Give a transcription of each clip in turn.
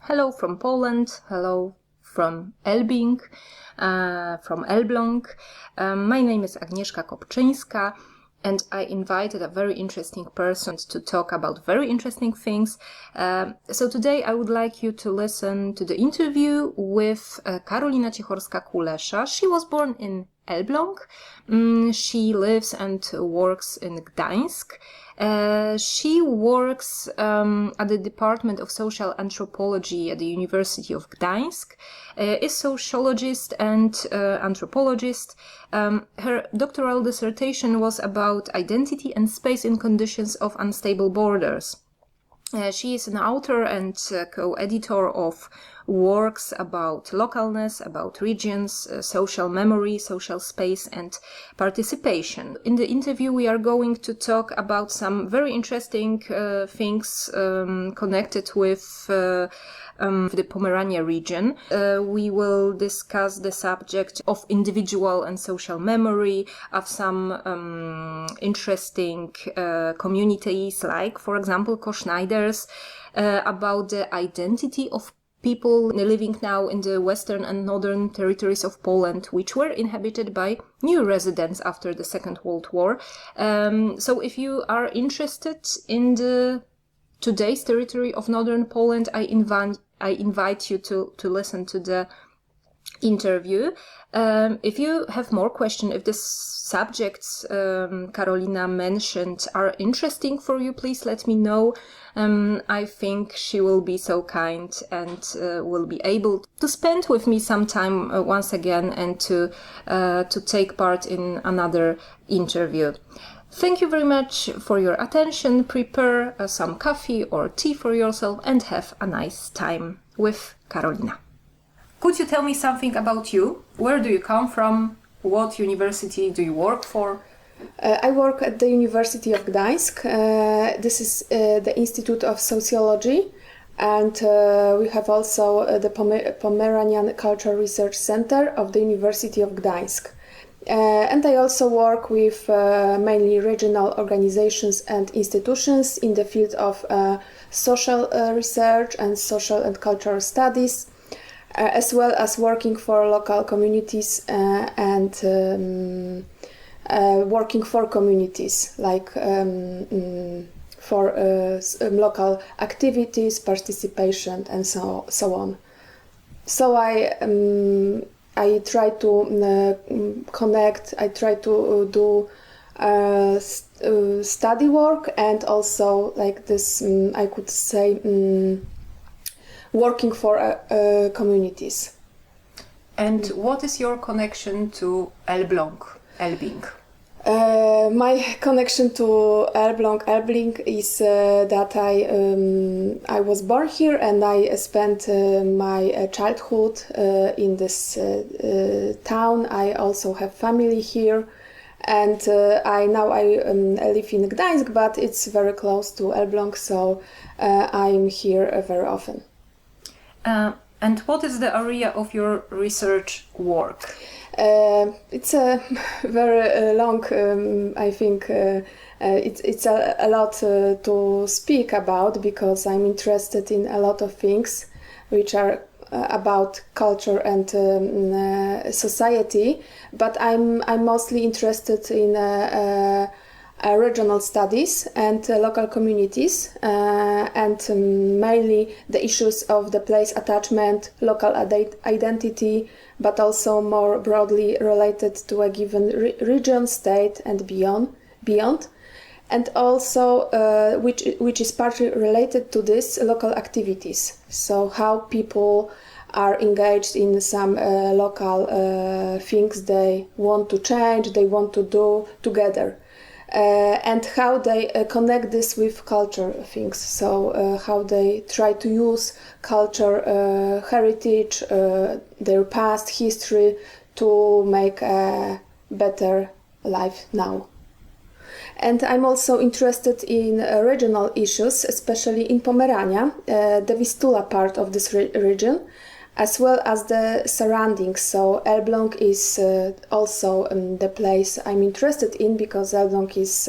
Hello from Poland, hello from Elbing, from Elbląg. My name is Agnieszka Kopczyńska, and I invited a very interesting person to talk about very interesting things. So today I would like you to listen to the interview with Karolina Ciechorska-Kulesza. She was born in Elbląg. She lives and works in Gdańsk. She works at the Department of Social Anthropology at the University of Gdańsk, is sociologist and anthropologist. Her doctoral dissertation was about identity and space in conditions of unstable borders. She is an author and co-editor of works about localness, about regions, social memory, social space and participation. In the interview we are going to talk about some very interesting things connected with the Pomerania region. We will discuss the subject of individual and social memory, of some interesting communities like, for example, Koschneiders, about the identity of people living now in the western and northern territories of Poland, which were inhabited by new residents after the Second World War. So if you are interested in the today's territory of northern Poland, I invite you to listen to the interview. If you have more questions, if the subjects Karolina mentioned are interesting for you, please let me know. I think she will be so kind and will be able to spend with me some time once again and to take part in another interview. Thank you very much for your attention. Prepare some coffee or tea for yourself and have a nice time with Karolina. Could you tell me something about you? Where do you come from? What university do you work for? I work at the University of Gdańsk. This is the Institute of Sociology, and we have also the Pomeranian Cultural Research Center of the University of Gdańsk. And I also work with mainly regional organizations and institutions in the field of social research and social and cultural studies, as well as working for local communities and working for communities, like for local activities, participation, and so on. So I try to connect, I try to do study work and also like this, I could say, working for communities. And what is your connection to Elbing? My connection to Elbing is that I was born here and I spent my childhood in this town. I also have family here, and I live in Gdańsk, but it's very close to Elbląg, so I'm here very often. And what is the area of your research work? It's a very long, I think it's a lot to speak about, because I'm interested in a lot of things which are about culture and society, but I'm mostly interested in regional studies and local communities, and mainly the issues of the place attachment, local identity, but also more broadly related to a given region, state, and beyond, and also which is partly related to this, local activities. So how people are engaged in some local things they want to change, they want to do together. And how they connect this with culture things. So how they try to use culture, heritage, their past history to make a better life now. And I'm also interested in regional issues, especially in Pomerania, the Vistula part of this region. as well as the surroundings. So Elbląg is also the place I'm interested in, because Elbląg is,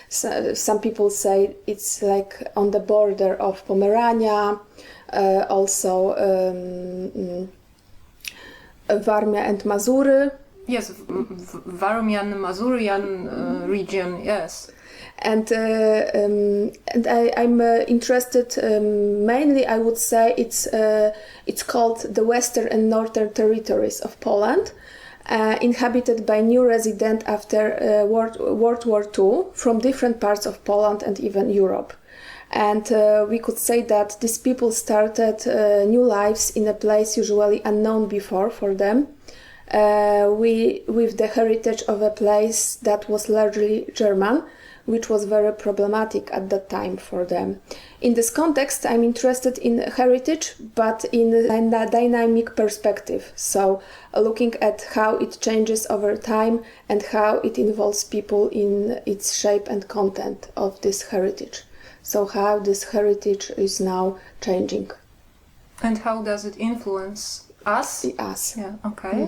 some people say it's like on the border of Pomerania, also Warmia and Mazury. Yes, Warmian-Mazurian region, yes. And I'm interested, mainly I would say it's called the Western and Northern Territories of Poland, inhabited by new residents after World War II from different parts of Poland and even Europe. And we could say that these people started new lives in a place usually unknown before for them, with the heritage of a place that was largely German, which was very problematic at that time for them. In this context, I'm interested in heritage, but in a dynamic perspective. So looking at how it changes over time and how it involves people in its shape and content of this heritage. So how this heritage is now changing. And how does it influence us? Us. Yeah, okay.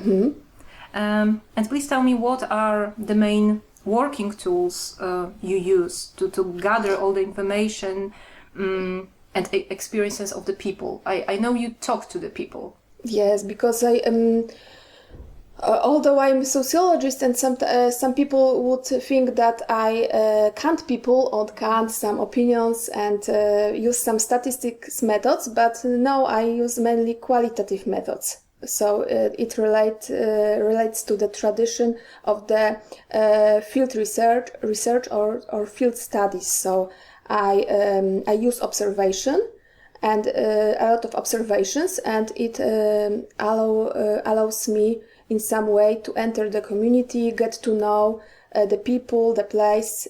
And please tell me, what are the main working tools you use to gather all the information and experiences of the people? I know you talk to the people. Yes, because I although I'm a sociologist, and some people would think that I count people or count some opinions and use some statistics methods, but no, I use mainly qualitative methods. So it relates to the tradition of the field research or field studies. So I use observation and a lot of observations, and it allows me in some way to enter the community, get to know the people, the place,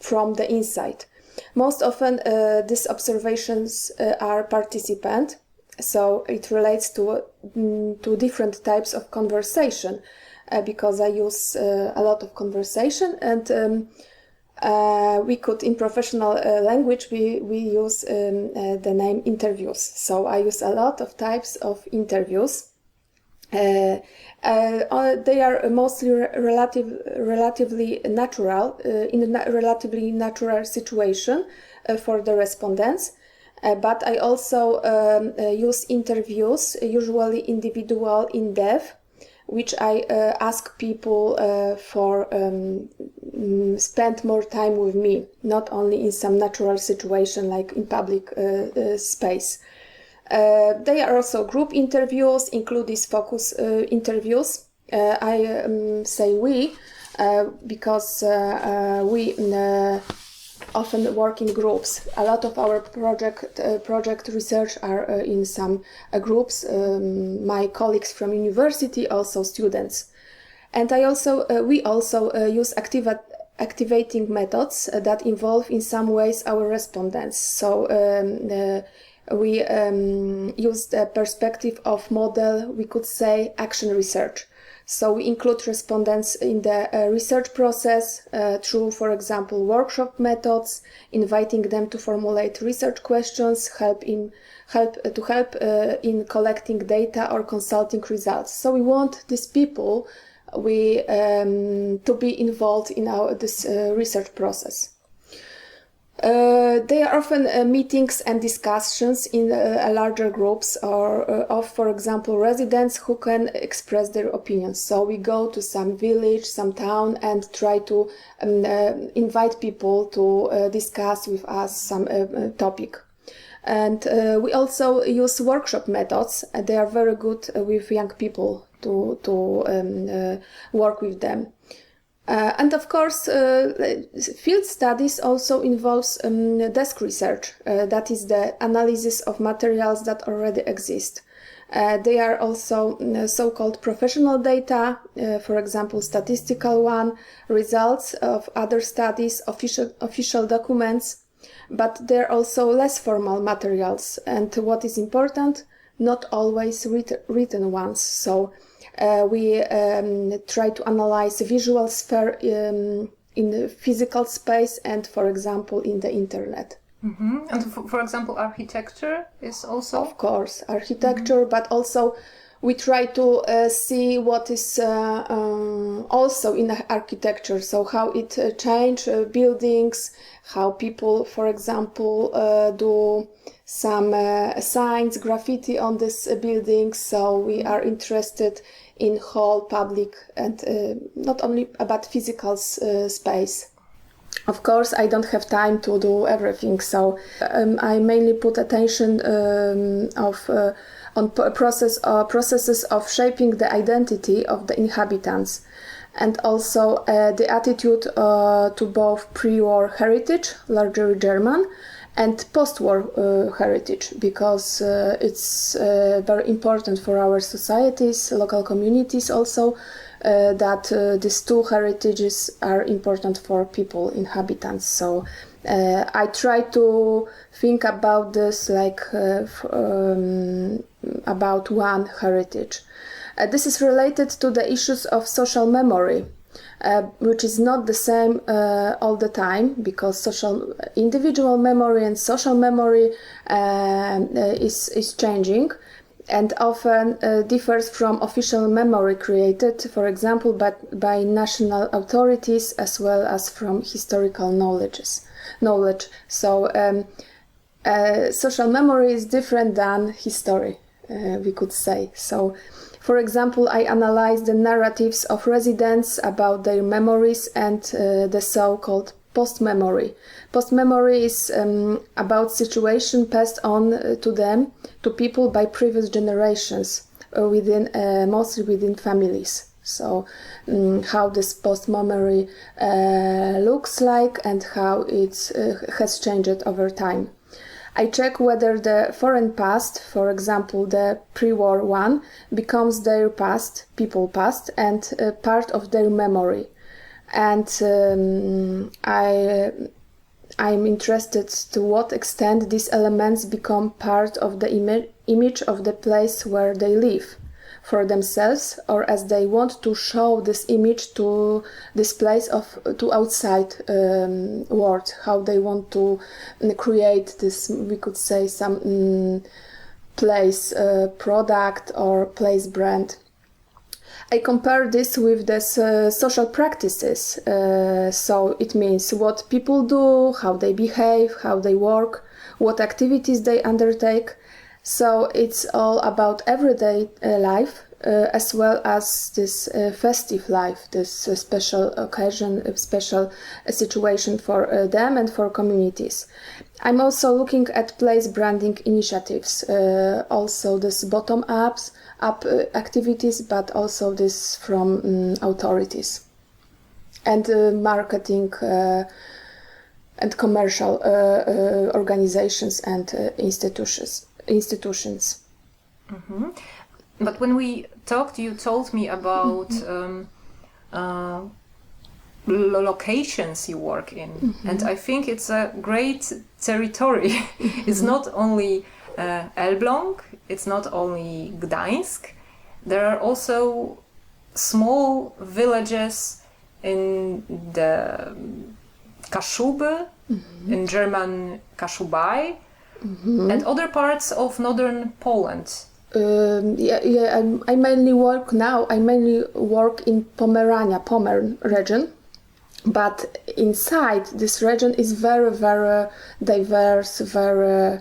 from the inside. Most often these observations are participant. So it relates to different types of conversation, because I use a lot of conversation, and we could, in professional language, we use the name interviews. So I use a lot of types of interviews. They are mostly relatively natural, in a relatively natural situation for the respondents. But I also use interviews, usually individual, in-depth, which I ask people for spend more time with me, not only in some natural situation like in public space. They are also group interviews, include these focus interviews. I say we because we often work in groups. A lot of our project research are in some groups. My colleagues from university, also students, and we also use activating methods that involve in some ways our respondents. So we use the perspective of model, we could say, action research. So we include respondents in the research process through, for example, workshop methods, inviting them to formulate research questions, help in collecting data or consulting results. So we want these people to be involved in this research process. They are often meetings and discussions in larger groups of, for example, residents who can express their opinions. So we go to some village, some town, and try to invite people to discuss with us some topic. And we also use workshop methods. They are very good with young people to work with them. And of course, field studies also involves desk research, that is the analysis of materials that already exist. They are also so-called professional data, for example, statistical one, results of other studies, official documents, but they're also less formal materials, and what is important, not always written ones. So we try to analyze the visual sphere in the physical space and, for example, in the internet. And for example, architecture is also? Of course, architecture, but also we try to see what is also in architecture, so how it change buildings, how people, for example, do some signs, graffiti on this building. So we are interested in whole public and not only about physical space. Of course, I don't have time to do everything, so I mainly put attention on processes of shaping the identity of the inhabitants, and also the attitude to both pre-war heritage, largely German, and post-war heritage, because it's very important for our societies, local communities also, that these two heritages are important for people, inhabitants. So I try to think about this like about one heritage. This is related to the issues of social memory, which is not the same all the time, because individual memory and social memory is changing, and often differs from official memory created, for example, by national authorities, as well as from historical knowledge. So social memory is different than history, we could say. So, for example, I analyzed the narratives of residents about their memories and the so-called post-memory. Post-memory is about situation passed on to people by previous generations, mostly within families. So how this post-memory looks like and how it has changed over time. I check whether the foreign past, for example the pre-war one, becomes their past, people past, and part of their memory. And I'm interested to what extent these elements become part of the image of the place where they live for themselves, or as they want to show this image to this place to outside world, how they want to create this, we could say, some place product or place brand. I compare this with the social practices, so it means what people do, how they behave, how they work, what activities they undertake. So it's all about everyday life, as well as this festive life, this special occasion, special situation for them and for communities. I'm also looking at place branding initiatives, also this bottom-up activities, but also this from authorities, and marketing and commercial organizations and institutions. Mm-hmm. But when we talked, you told me about locations you work in, and I think it's a great territory. It's not only Elbląg, it's not only Gdańsk. There are also small villages in the Kashuby, in German Kaszubaj, and other parts of northern Poland. I mainly work in Pommern region, but inside this region is very, very diverse, very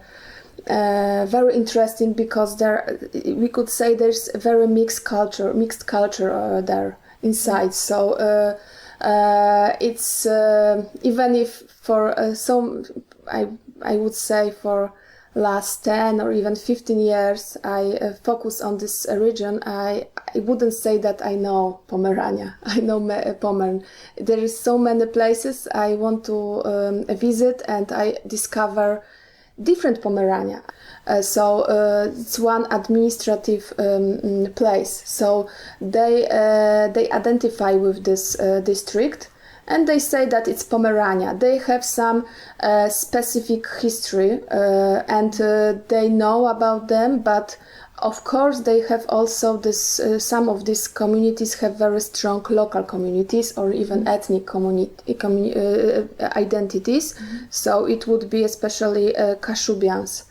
interesting, because we could say there's a very mixed culture there inside. So it's even if for some, I would say for last 10 or even 15 years I focus on this region, I wouldn't say that I know Pomerania. I know Pommern. There is so many places I want to visit, and I discover different Pomerania. So it's one administrative place. So they identify with this district, and they say that it's Pomerania. They have some specific history, and they know about them, but of course they have also this, some of these communities have very strong local communities or even ethnic identities. So it would be especially Kashubians,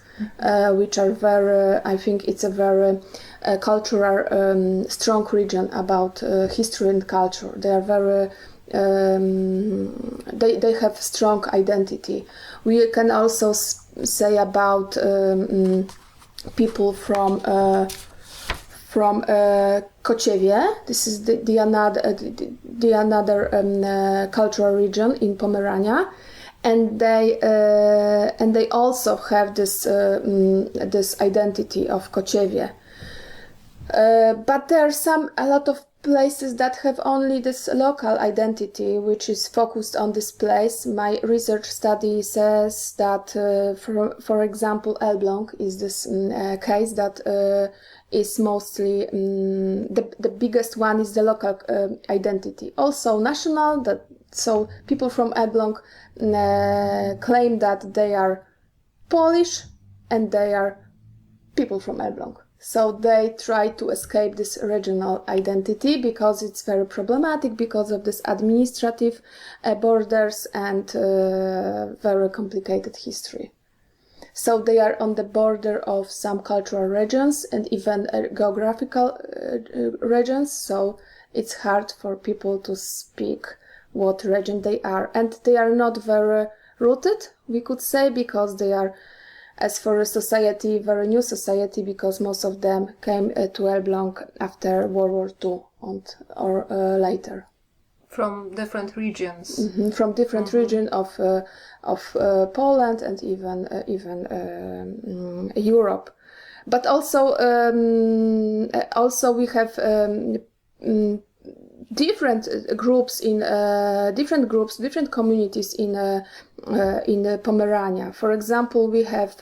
which are very, I think it's a very cultural, strong region about history and culture. They are very, they have strong identity. We can also say about people from Kociewie. This is the another cultural region in Pomerania, and they also have this this identity of Kociewie. But there are a lot of places that have only this local identity, which is focused on this place. My research study says that, for example, Elbląg is this case that is mostly the biggest one is the local identity. Also national, so people from Elbląg claim that they are Polish and they are people from Elbląg. So they try to escape this regional identity because it's very problematic because of this administrative borders and very complicated history. So they are on the border of some cultural regions and even geographical regions. So it's hard for people to speak what region they are. And they are not very rooted, we could say, because they are, as for a society, very new society, because most of them came to Elbląg after World War II or later. From different regions. From different regions of Poland and even Europe. But also we have different communities in Pomerania. For example, we have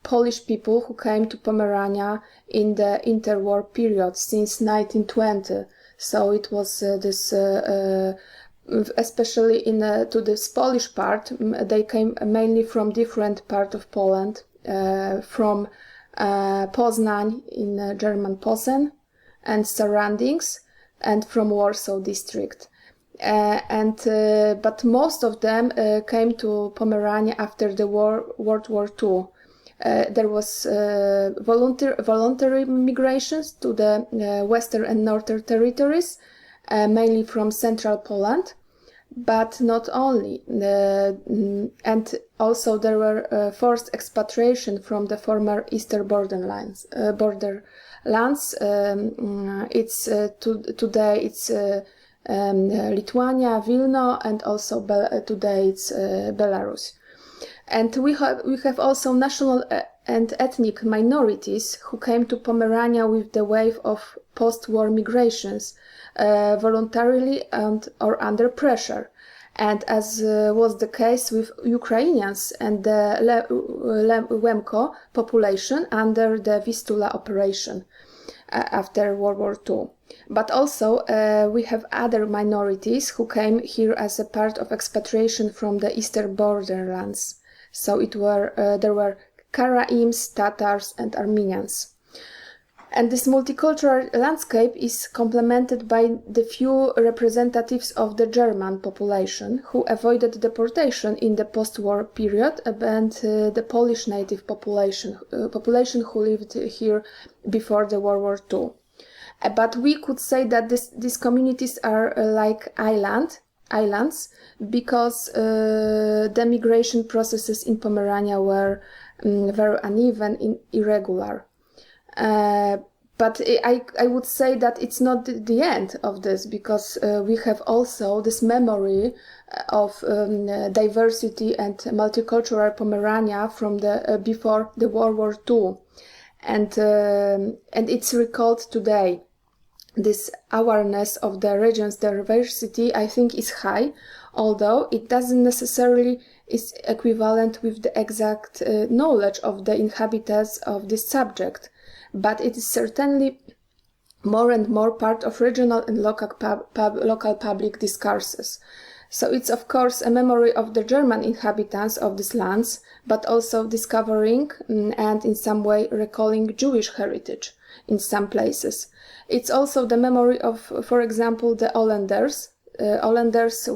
Polish people who came to Pomerania in the interwar period since 1920. So it was this, especially to this Polish part, they came mainly from different part of Poland, from Poznań in German Posen and surroundings, and from Warsaw district. But most of them came to Pomerania after the World War II. There was voluntary migrations to the western and northern territories, mainly from central Poland, but not only. And also there were forced expatriation from the former eastern borderlands. Today it's Lithuania, Vilno, and also today it's Belarus. And we have also national and ethnic minorities who came to Pomerania with the wave of post-war migrations, voluntarily or under pressure. And as was the case with Ukrainians and the Łemko population under the Vistula operation after World War II. But also we have other minorities who came here as a part of expatriation from the eastern borderlands. So there were Karaims, Tatars and Armenians. And this multicultural landscape is complemented by the few representatives of the German population who avoided deportation in the post-war period, and the Polish native population who lived here before the World War II. But we could say that these communities are like islands, because the migration processes in Pomerania were very uneven and irregular. But I would say that it's not the end of this, because we have also this memory of diversity and multicultural Pomerania from the before the World War II, and it's recalled today. This awareness of the region's diversity, I think, is high, although it doesn't necessarily is equivalent with the exact knowledge of the inhabitants of this subject, but it is certainly more and more part of regional and local public discourses. So it's of course a memory of the German inhabitants of these lands, but also discovering and in some way recalling Jewish heritage in some places. It's also the memory of, for example, the Hollanders. Hollanders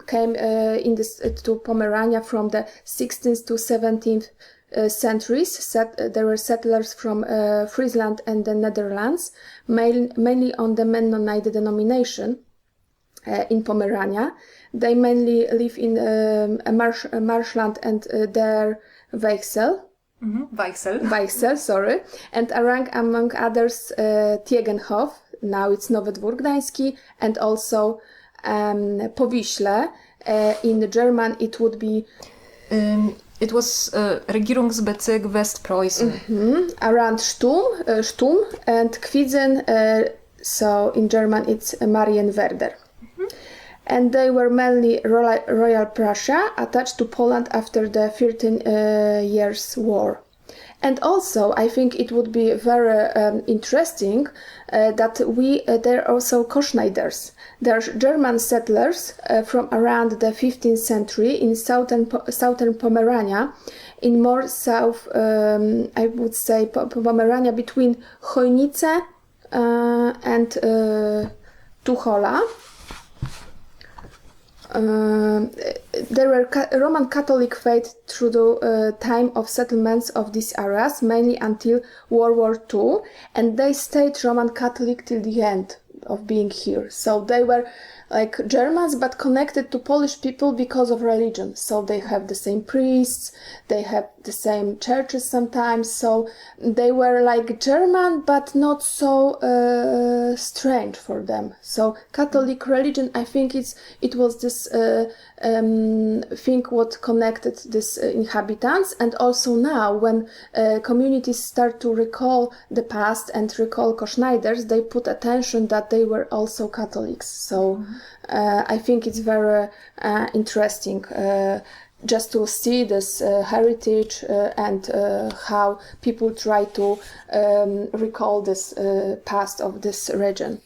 came to Pomerania from the 16th to 17th centuries. There were settlers from Friesland and the Netherlands, mainly on the Mennonite denomination in Pomerania. They mainly live in marshland and der Weichsel. Weichsel, sorry. And among others, Tiegenhof, now it's Nowy Dwór Gdański, and also Powiśle. In German, it would be... It was Regierungsbezirk Westpreußen. Around Sturm, and Kwidzyn, so in German it's Marienwerder. And they were mainly Royal Prussia, attached to Poland after the 13 Years' War. And also, I think it would be very interesting that there are also Koschneiders. There are German settlers from around the 15th century in southern Pomerania, in more south, I would say, Pomerania between Chojnice and Tuchola. There were Roman Catholic faith through the time of settlements of these areas, mainly until World War II, and they stayed Roman Catholic till the end of being here. So they were like Germans, but connected to Polish people because of religion. So they have the same priests, they have the same churches sometimes. So they were like German, but not so strange for them. So Catholic religion, I think it was this thing what connected these inhabitants. And also now, when communities start to recall the past and recall Koschneiders, they put attention that they were also Catholics. So I think it's very interesting just to see this heritage and how people try to recall this past of this region.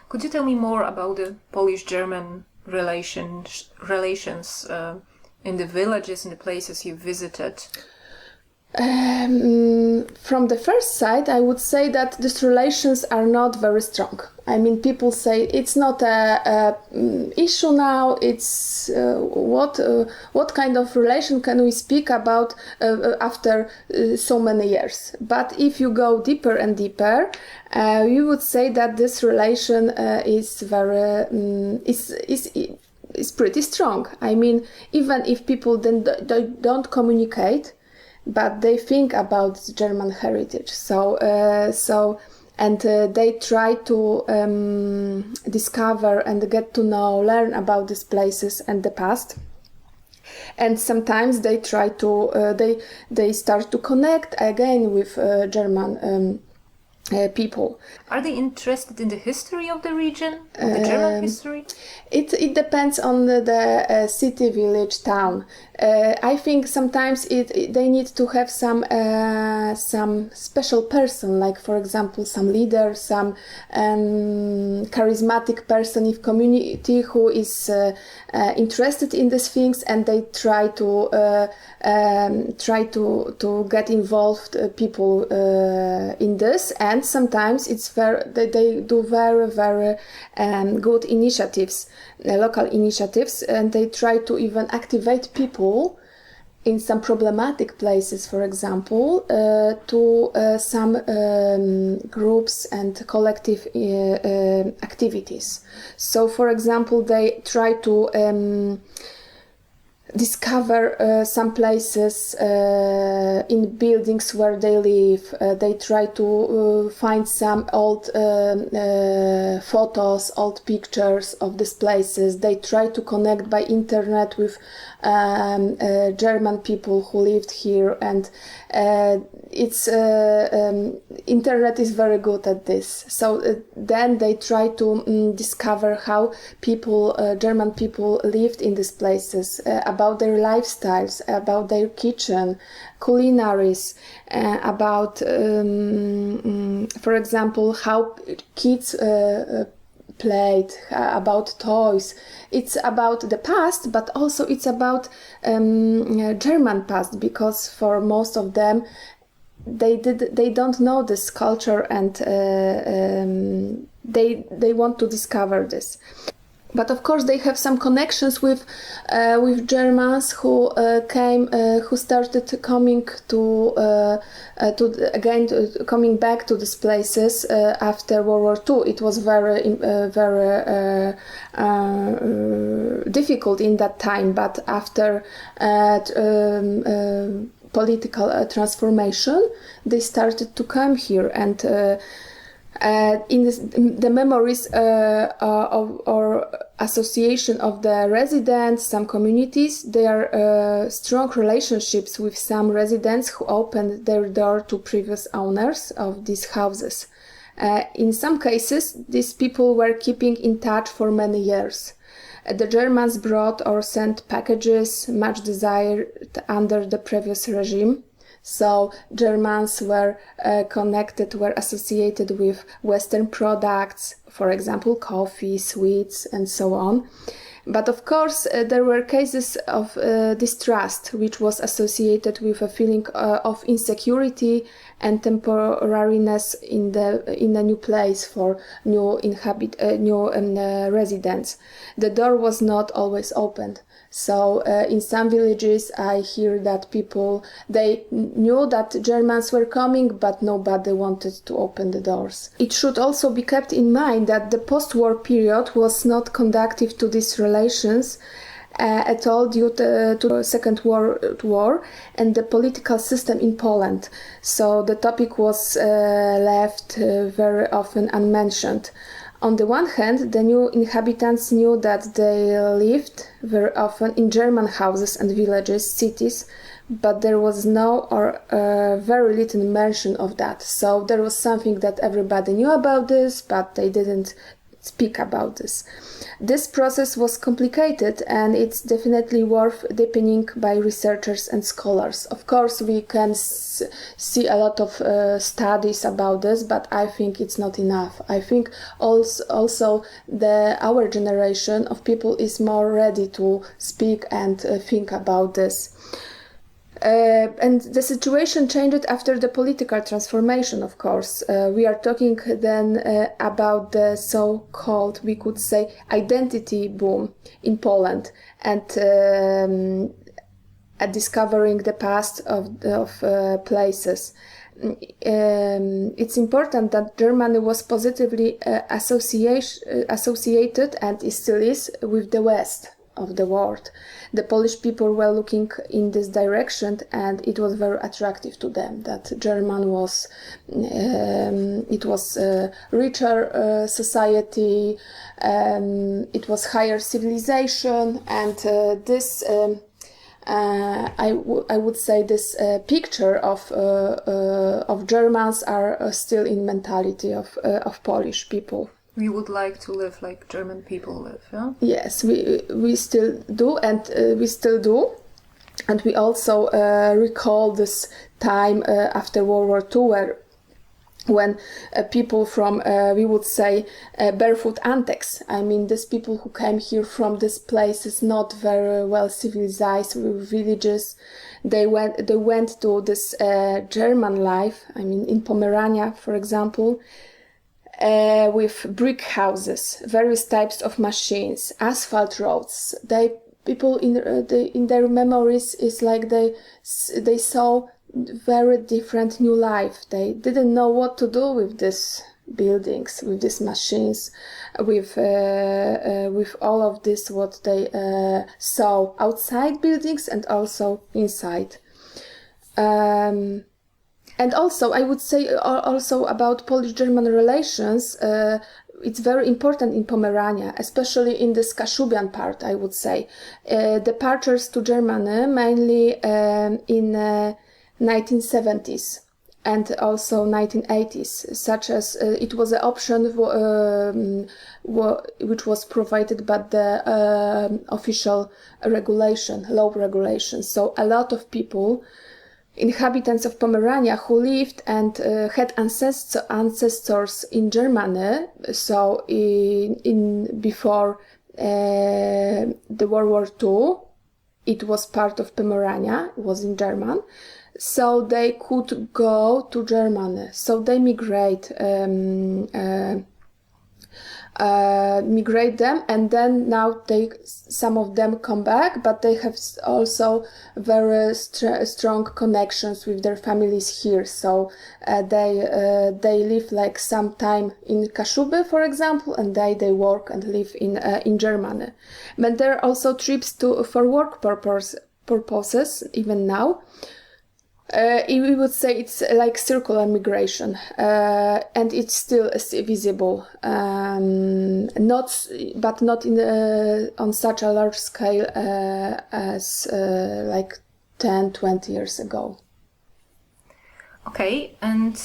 Could you tell me more about the Polish-German relations in the villages and the places you visited? From the first sight, I would say that these relations are not very strong. I mean, people say it's not a issue now. It's what kind of relation can we speak about after so many years? But if you go deeper and deeper, you would say that this relation is very is pretty strong. I mean, even if people then don't communicate, but they think about German heritage. They try to discover and get to know, learn about these places and the past. And sometimes they try to, they start to connect again with German people. Are they interested in the history of the region, of the German history? It depends on the city, village, town. I think sometimes they need to have some special person, like for example some leader, some charismatic person in community who is interested in these things, and they try to get involved people in this. And sometimes they do very good initiatives, local initiatives, and they try to even activate people in some problematic places, for example, to some groups and collective activities. So, for example, they try to discover some places in buildings where they live. They try to find some old photos, old pictures of these places. They try to connect by internet with German people who lived here, and internet is very good at this. So then they try to discover how German people lived in these places, about their lifestyles, about their kitchen, culinaries, about, for example, how kids played, about toys. It's about the past, but also it's about German past, because for most of them, they don't know this culture, and they want to discover this. But of course, they have some connections with Germans who started coming coming back to these places after World War II. It was very difficult in that time, but after political transformation, they started to come here, and the memories or association of the residents, some communities, there are strong relationships with some residents who opened their door to previous owners of these houses. In some cases, these people were keeping in touch for many years. The Germans brought or sent packages much desired under the previous regime. So Germans were associated with Western products, for example, coffee, sweets, and so on. But of course, there were cases of distrust, which was associated with a feeling of insecurity and temporariness in a new place for new residents. The door was not always opened. So in some villages, I hear that people, they knew that Germans were coming, but nobody wanted to open the doors. It should also be kept in mind that the post-war period was not conducive to these relations at all due to the Second World War and the political system in Poland. So the topic was left very often unmentioned. On the one hand, the new inhabitants knew that they lived very often in German houses and villages, cities, but there was no or very little mention of that. So there was something that everybody knew about this, but they didn't speak about this. This process was complicated, and it's definitely worth deepening by researchers and scholars. Of course, we can see a lot of studies about this, but I think it's not enough. I think also our generation of people is more ready to speak and think about this. And the situation changed after the political transformation, of course. We are talking then about the so-called, we could say, identity boom in Poland, and discovering the past of places. It's important that Germany was positively associated, and it still is, with the West of the world. The Polish people were looking in this direction, and it was very attractive to them that German was it was a richer society, it was higher civilization, and this I would say this picture of Germans are still in mentality of Polish people. We would like to live like German people live, yeah? Yes, we still do, and we still do. And we also recall this time after World War II when people from, we would say, barefoot antics. I mean, these people who came here from these places not very well civilized villages, they went to this German life, I mean, in Pomerania, for example, with brick houses, various types of machines, asphalt roads. People in their memories is like they saw very different new life. They didn't know what to do with these buildings, with these machines, with all of this what they saw outside buildings and also inside. And also, I would say also about Polish-German relations, it's very important in Pomerania, especially in the Kashubian part, I would say. Departures to Germany, mainly in 1970s and also 1980s, such as it was an option which was provided by the official regulation, law regulation. So a lot of people inhabitants of Pomerania who lived and had ancestors in Germany. So before the World War II, it was part of Pomerania, it was in German. So they could go to Germany. So they migrate them, and then now some of them come back, but they have also very strong connections with their families here. So they live like some time in Kaszubę, for example, and they work and live in Germany. But there are also trips for work purposes even now. We would say it's like circular migration, and it's still visible, not on such a large scale as like 10-20 years ago. Okay, and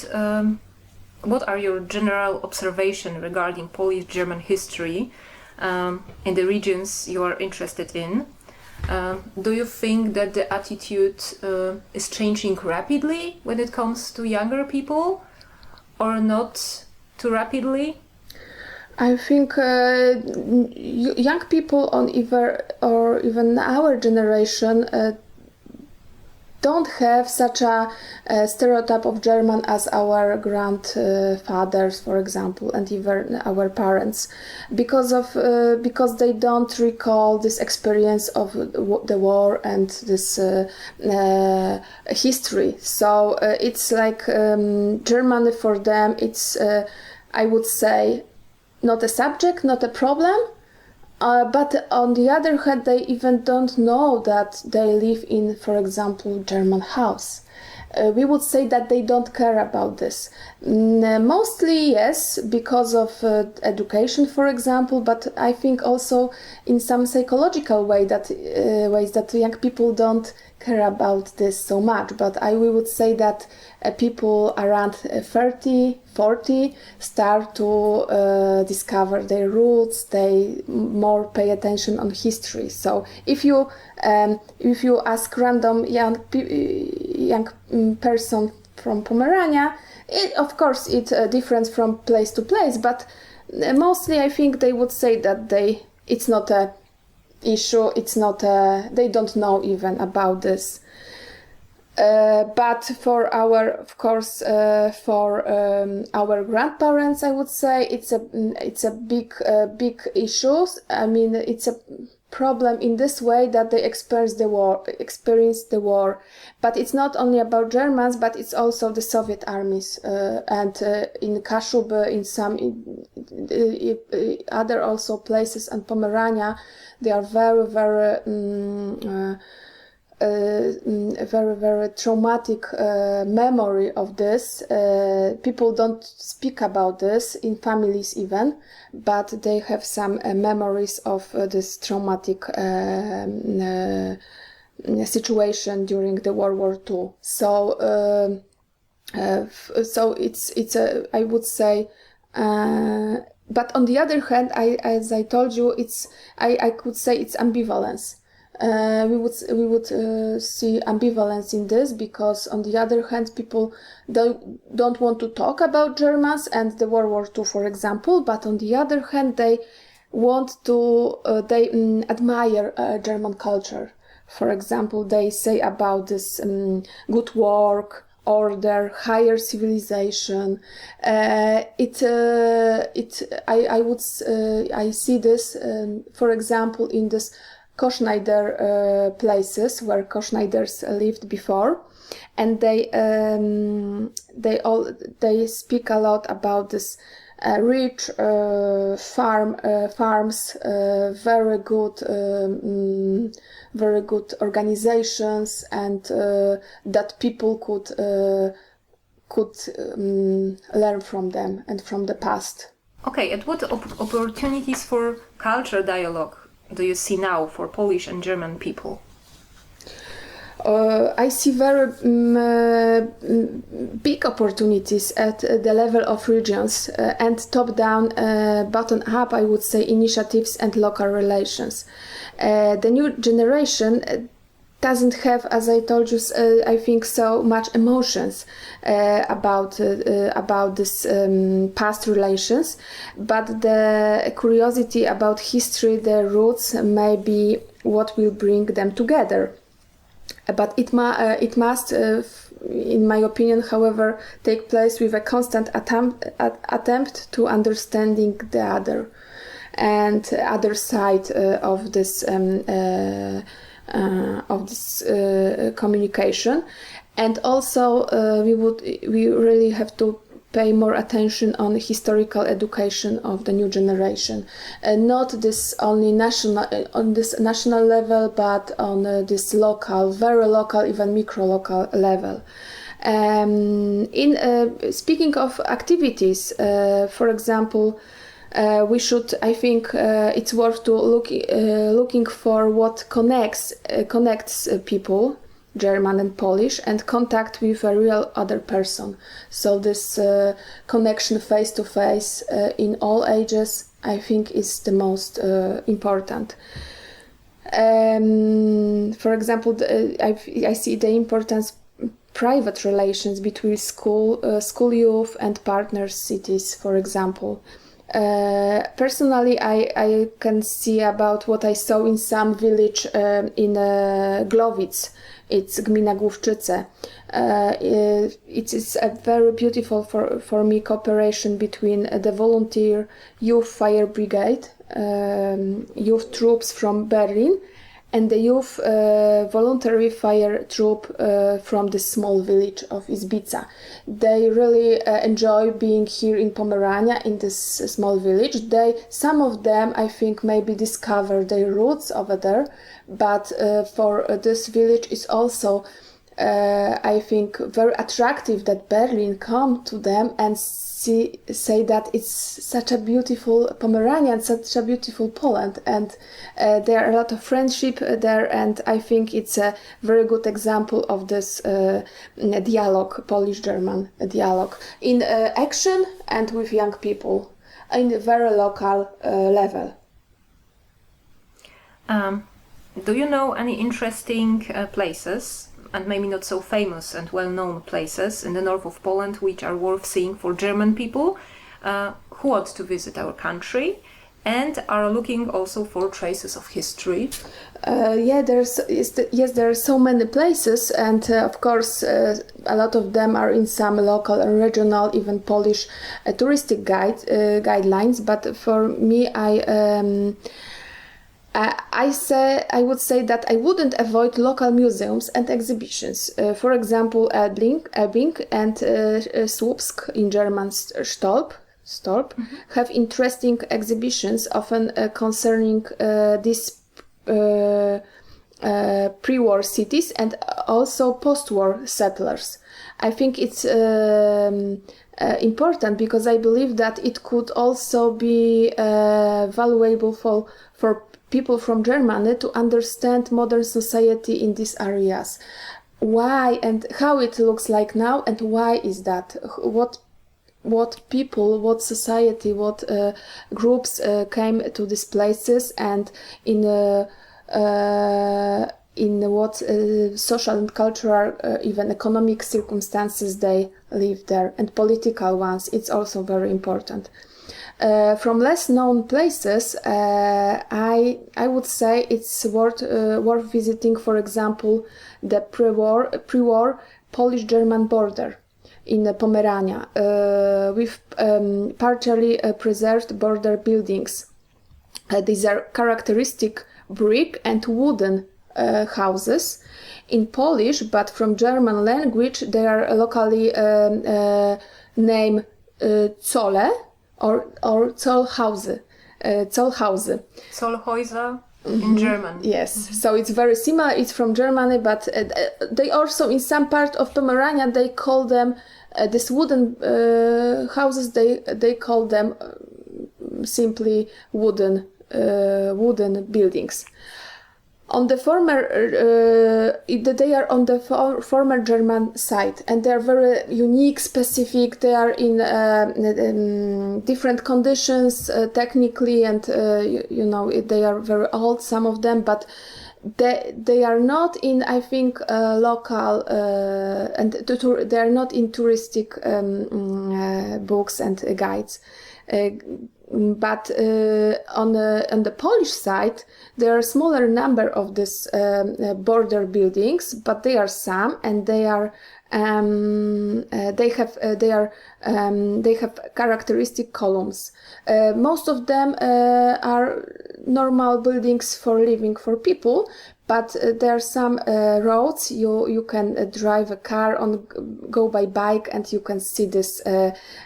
what are your general observations regarding Polish-German history in the regions you are interested in? Do you think that the attitude is changing rapidly when it comes to younger people, or not too rapidly? I think young people or even our generation don't have such a stereotype of German as our grandfathers, for example, and even our parents, because they don't recall this experience of the war and this history. So it's like Germany for them. It's I would say not a subject, not a problem. But on the other hand, they even don't know that they live in, for example, German house. We would say that they don't care about this. Mostly, yes, because of education, for example, but I think also in some psychological ways that young people don't care about this so much. But we would say that people around 30, 40 start to discover their roots. They more pay attention on history. So if you ask random young person from Pomerania, of course it's different from place to place, but mostly I think they would say that it's not a issue. They don't know even about this. But for our grandparents, I would say it's a big issue. I mean, it's a problem in this way that they experienced the war. But it's not only about Germans, but it's also the Soviet armies, and in Kaszubę, in some other also places, and Pomerania, they are very, very traumatic memory of this. People don't speak about this in families even, but they have some memories of this traumatic situation during the World War II. So it's I would say. But on the other hand, as I told you, I could say it's ambivalence. We would see ambivalence in this, because on the other hand, people don't want to talk about Germans and the World War II, for example, but on the other hand, they admire German culture. For example, they say about this good work, order, higher civilization. I see this, for example, in this Koschneider places where Koschneiders lived before, and they speak a lot about this rich farms, very good organizations, and that people could learn from them and from the past. Okay, and what opportunities for culture dialogue do you see now for Polish and German people? I see very big opportunities at the level of regions and top-down, bottom-up, I would say, initiatives and local relations. The new generation doesn't have, as I told you, I think so much emotions about this past relations, but the curiosity about history, the roots, may be what will bring them together. But it must, in my opinion, however, take place with a constant attempt to understanding the other and other side of this communication. And also we really have to pay more attention on historical education of the new generation, not this only national level, but on this local, very local, even micro-local level. Speaking of activities, for example, we should, I think, it's worth to looking for what connects people, German and Polish, and contact with a real other person. So this connection face to face in all ages, I think, is the most important. For example, I see the importance private relations between school youth and partner cities, for example. Personally, I can see about what I saw in some village in Glowic. It's Gmina Główczyce. It is a very beautiful for me cooperation between the volunteer youth fire brigade, youth troops from Berlin, and the youth voluntary fire troop from the small village of Izbica. They really enjoy being here in Pomerania, in this small village. Some of them, I think, maybe discover their roots over there, but for this village is also, I think, very attractive that Berlin come to them and say that it's such a beautiful Pomerania and such a beautiful Poland, and there are a lot of friendship there, and I think it's a very good example of this dialogue, Polish-German dialogue, in action and with young people in a very local level. Do you know any interesting places, and maybe not so famous and well-known places in the north of Poland, which are worth seeing for German people who want to visit our country and are looking also for traces of history? There are so many places, and of course a lot of them are in some local and regional, even Polish touristic guidelines. But for me, I would say that I wouldn't avoid local museums and exhibitions. For example, Ebbing and Słupsk, in German Stolp, have interesting exhibitions, often concerning these pre-war cities and also post-war settlers. I think it's important because I believe that it could also be valuable for people from Germany to understand modern society in these areas. Why and how it looks like now, and why is that? What people, what society, what groups came to these places, and in what social and cultural, even economic circumstances they live there, and political ones. It's also very important. From less known places, I would say it's worth visiting, for example, the pre-war Polish-German border in Pomerania, with partially preserved border buildings. These are characteristic brick and wooden houses in Polish, but from German language they are locally named Zolle or Zollhause. Zollhäuser in German. Yes, so it's very similar. It's from Germany, but they also, in some part of Pomerania, they call them these wooden houses. They call them simply wooden buildings. On the former, they are on the former German side, and they are very unique, specific. They are in different conditions technically, and they are very old, some of them. But they are not in, I think, local and they are not in touristic books and guides. But on the Polish side, there are a smaller number of these border buildings, but they are some, and they have characteristic columns. Most of them are normal buildings for living for people, but there are some roads you can drive a car on, go by bike, and you can see this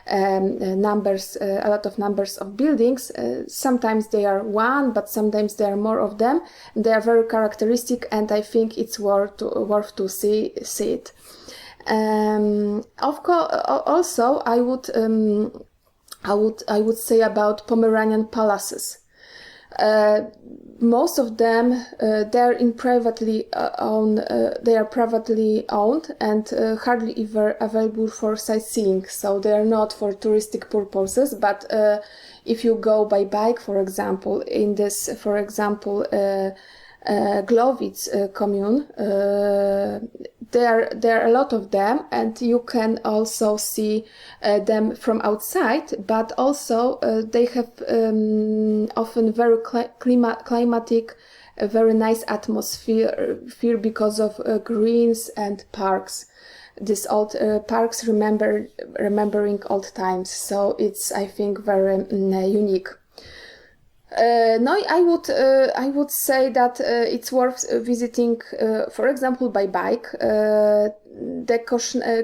numbers, a lot of numbers of buildings. Sometimes they are one, but sometimes there are more of them. They are very characteristic, and I think it's worth to see it. Of course, also I would say about Pomeranian palaces. Most of them they are privately owned and hardly ever available for sightseeing. So they are not for touristic purposes. But if you go by bike, for example, in this, Glowitz commune, there are a lot of them, and you can also see them from outside, but also they have often very climatic, a very nice atmosphere because of greens and parks. These old parks remembering old times, so it's, I think, very unique. No, I would say that it's worth visiting, for example, by bike, the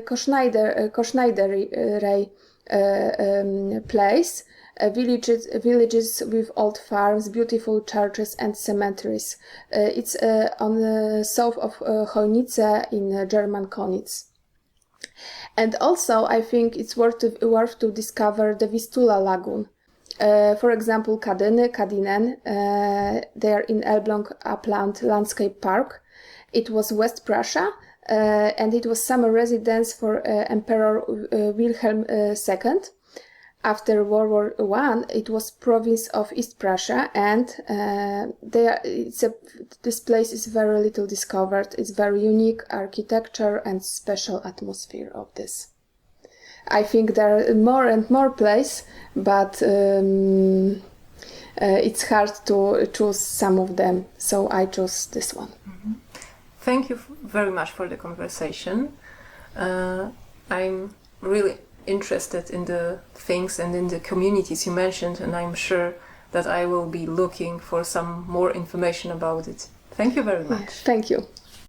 Kosznajderej place, villages with old farms, beautiful churches and cemeteries. It's on the south of Chojnice in German Konitz. And also, I think it's worth to discover the Vistula Lagoon. For example, Kadinen, they are in Elbląg Upland Landscape Park. It was West Prussia, and it was summer residence for Emperor Wilhelm II. After World War I, it was province of East Prussia, and this place is very little discovered. It's very unique architecture and special atmosphere of this. I think there are more and more places, but it's hard to choose some of them, so I chose this one. Mm-hmm. Thank you very much for the conversation. I'm really interested in the things and in the communities you mentioned, and I'm sure that I will be looking for some more information about it. Thank you very much. Thank you.